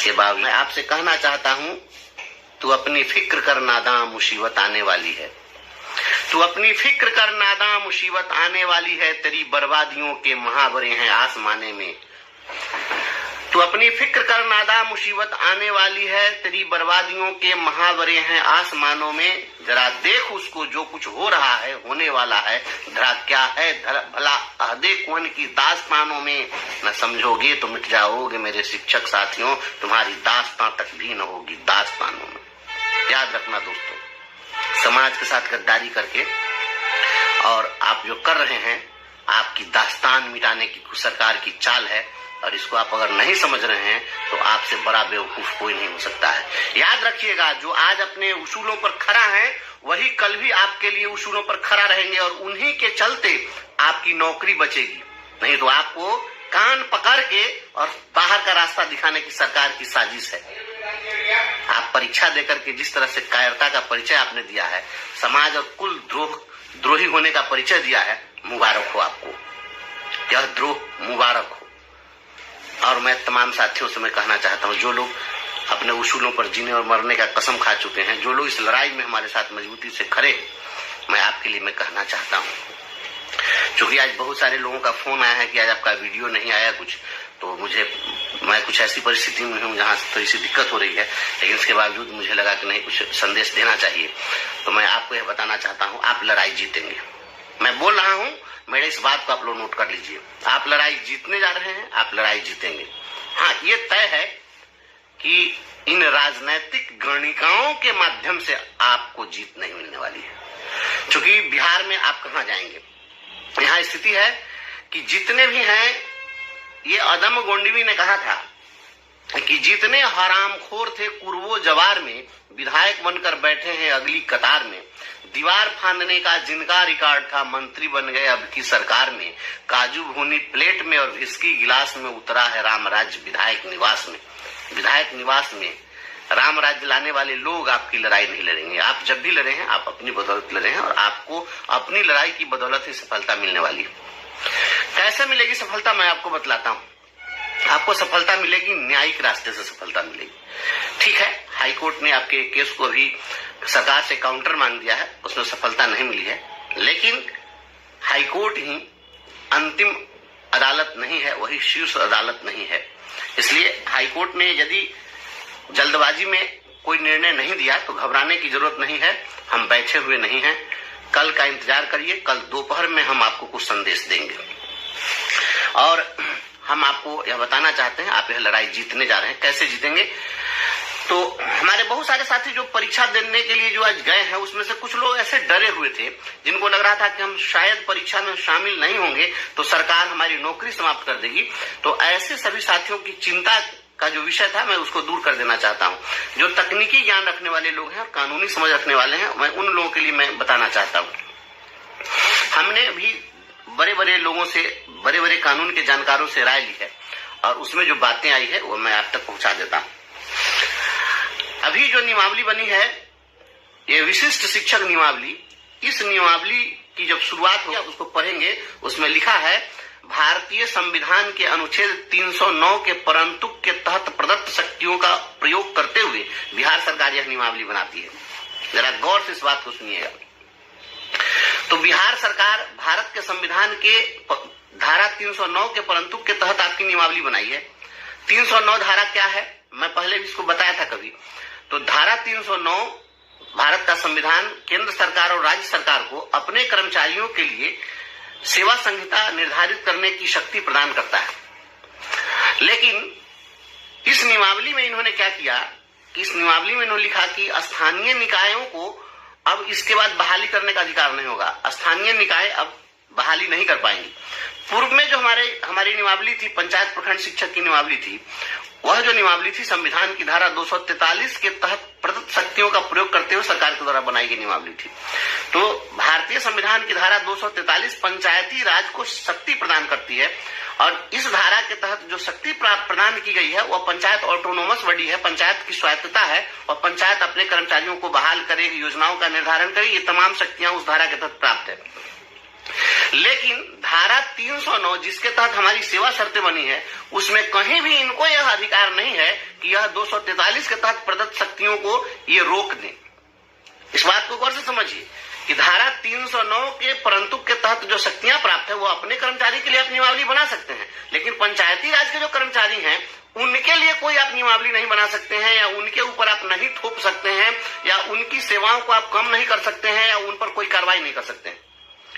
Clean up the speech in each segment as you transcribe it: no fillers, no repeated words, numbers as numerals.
इसके बाद मैं आपसे कहना चाहता हूं, तू अपनी फिक्र कर नादां, मुसीबत आने वाली है। तू अपनी फिक्र कर नादां, मुसीबत आने वाली है, तेरी बर्बादियों के महावरे हैं आसमाने में। तू अपनी फिक्र कर नादां, मुसीबत आने वाली है, तेरी बर्बादियों के महावरे हैं आसमानों में। जरा देख उसको जो कुछ हो रहा है, होने वाला है, धरा क्या है भला अहदे कौन की दास्तानों में। न समझोगे तो मिट जाओगे मेरे शिक्षक साथियों, तुम्हारी दास्तां तक भी न होगी दास्तानों में। याद रखना दोस्तों, समाज के साथ गद्दारी करके और आप जो कर रहे हैं, आपकी दास्तान मिटाने की सरकार की चाल है, और इसको आप अगर नहीं समझ रहे हैं तो आपसे बड़ा बेवकूफ कोई नहीं हो सकता है। याद रखिएगा, जो आज अपने उसूलों पर खड़ा है वही कल भी आपके लिए उसूलों पर खड़ा रहेंगे, और उन्हीं के चलते आपकी नौकरी बचेगी। नहीं तो आपको कान पकड़ के और बाहर का रास्ता दिखाने की सरकार की साजिश है। आप परीक्षा देकर के जिस तरह से कायरता का परिचय आपने दिया है, समाज और कुल द्रोही होने का परिचय दिया है, मुबारक हो आपको, यह द्रोह मुबारक हो। और मैं तमाम साथियों से मैं कहना चाहता हूं, जो लोग अपने उसूलों पर जीने और मरने का कसम खा चुके हैं, जो लोग इस लड़ाई में हमारे साथ मजबूती से खड़े, मैं आपके लिए मैं कहना चाहता हूं। क्योंकि आज बहुत सारे लोगों का फोन आया है कि आज आपका वीडियो नहीं आया कुछ, तो मैं कुछ ऐसी परिस्थिति में हूँ जहाँ थोड़ी सी दिक्कत हो रही है, लेकिन इसके बावजूद मुझे लगा कि नहीं, कुछ संदेश देना चाहिए। तो मैं आपको यह बताना चाहता हूँ, आप लड़ाई जीतेंगे। मैं बोल रहा हूँ, मेरे इस बात को आप लोग नोट कर लीजिए। आप लड़ाई जीतने जा रहे हैं, आप लड़ाई जीतेंगे। हाँ, ये तय है कि इन राजनैतिक गणिकाओं के माध्यम से आपको जीत नहीं मिलने वाली है। क्योंकि बिहार में आप कहाँ जाएंगे, यहाँ स्थिति है कि जितने भी हैं, ये अदम गोंडवी ने कहा था कि जितने हरामखोर थे कुर्वो जवार में, विधायक बनकर बैठे हैं अगली कतार में। दीवार फांदने का जिनका रिकॉर्ड था, मंत्री बन गए अब की सरकार में। काजू भूनी प्लेट में और विस्की गिलास में उतरा है राम राज्य विधायक निवास में। विधायक निवास में राम राज्य लाने वाले लोग आपकी लड़ाई नहीं लड़ेंगे। आप जब भी लड़े हैं, आप अपनी बदौलत लड़े हैं, और आपको अपनी लड़ाई की बदौलत ही सफलता मिलने वाली है। कैसे मिलेगी सफलता, मैं आपको बतलाता हूँ। आपको सफलता मिलेगी, न्यायिक रास्ते से सफलता मिलेगी। ठीक है, हाईकोर्ट ने आपके केस को भी सरकार से काउंटर मांग दिया है, उसमें सफलता नहीं मिली है, लेकिन हाईकोर्ट ही अंतिम अदालत नहीं है, वही शीर्ष अदालत नहीं है। इसलिए हाईकोर्ट ने यदि जल्दबाजी में कोई निर्णय नहीं दिया तो घबराने की जरूरत नहीं है। हम बैठे हुए नहीं हैं, कल का इंतजार करिए। कल दोपहर में हम आपको कुछ संदेश देंगे, और हम आपको यह बताना चाहते हैं, आप यह लड़ाई जीतने जा रहे हैं। कैसे जीतेंगे, तो हमारे बहुत सारे साथी जो परीक्षा देने के लिए जो आज गए हैं, उसमें से कुछ लोग ऐसे डरे हुए थे जिनको लग रहा था कि हम शायद परीक्षा में शामिल नहीं होंगे तो सरकार हमारी नौकरी समाप्त कर देगी। तो ऐसे सभी साथियों की चिंता का जो विषय था, मैं उसको दूर कर देना चाहता हूँ। जो तकनीकी ज्ञान रखने वाले लोग हैं और कानूनी समझ रखने वाले हैं, मैं उन लोगों के लिए मैं बताना चाहता हूँ। हमने भी बड़े बड़े लोगों से, बड़े बड़े कानून के जानकारों से राय ली है, और उसमें जो बातें आई है वो मैं आप तक पहुंचा देता हूं। अभी जो नियमावली बनी है, ये विशिष्ट शिक्षक नियमावली, इस नियमावली की जब शुरुआत होगी, उसको पढ़ेंगे, उसमें लिखा है, भारतीय संविधान के अनुच्छेद 309 के परंतुक के तहत प्रदत्त शक्तियों का प्रयोग करते हुए बिहार सरकार यह नियमावली बनाती है। जरा गौर से इस बात को सुनिएगा। तो बिहार सरकार भारत के संविधान के धारा 309 के परंतुक के तहत आपकी नियमावली बनाई है। 309 धारा क्या है, मैं पहले भी इसको बताया था कभी। तो धारा 309 भारत का संविधान केंद्र सरकार और राज्य सरकार को अपने कर्मचारियों के लिए सेवा संहिता निर्धारित करने की शक्ति प्रदान करता है। लेकिन इस नियमावली में इन्होंने क्या किया कि इस नियमावली में इन्होंने लिखा कि स्थानीय निकायों को अब इसके बाद बहाली करने का अधिकार नहीं होगा। स्थानीय निकाय अब बहाली नहीं कर पाएंगी। पूर्व में जो हमारी नियमावली थी, पंचायत प्रखंड शिक्षक की नियमावली थी, वह जो नियमावली थी संविधान की धारा 243 के तहत प्रदत्त शक्तियों का प्रयोग करते हुए सरकार के द्वारा बनाई गई नियमावली थी। तो भारतीय संविधान की धारा 243 पंचायती राज को शक्ति प्रदान करती है, और इस धारा के तहत जो शक्ति प्रदान की गई है वह पंचायत ऑटोनोमस बॉडी है, पंचायत की स्वायत्तता है, और पंचायत अपने कर्मचारियों को बहाल करे, योजनाओं का निर्धारण करे, ये तमाम शक्तियां उस धारा के तहत प्राप्त है। लेकिन धारा 309 जिसके तहत हमारी सेवा शर्तें बनी है, उसमें कहीं भी इनको यह अधिकार नहीं है कि यह 243 के तहत प्रदत्त शक्तियों को ये रोक दें। इस बात को गौर से समझिए कि धारा 309 के परंतु के तहत जो शक्तियां प्राप्त है वो अपने कर्मचारी के लिए आप नियमावली बना सकते हैं, लेकिन पंचायती राज के जो कर्मचारी हैं उनके लिए कोई आप नियमावली नहीं बना सकते हैं, या उनके ऊपर आप नहीं थोप सकते हैं, या उनकी सेवाओं को आप कम नहीं कर सकते हैं, या उन पर कोई कार्रवाई नहीं कर सकते हैं।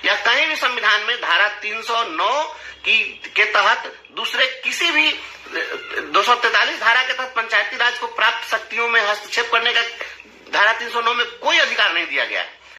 या कहीं भी संविधान में धारा 309 के तहत दूसरे किसी भी 243 धारा के तहत पंचायती राज को प्राप्त शक्तियों में हस्तक्षेप करने का धारा 309 में कोई अधिकार नहीं दिया गया है।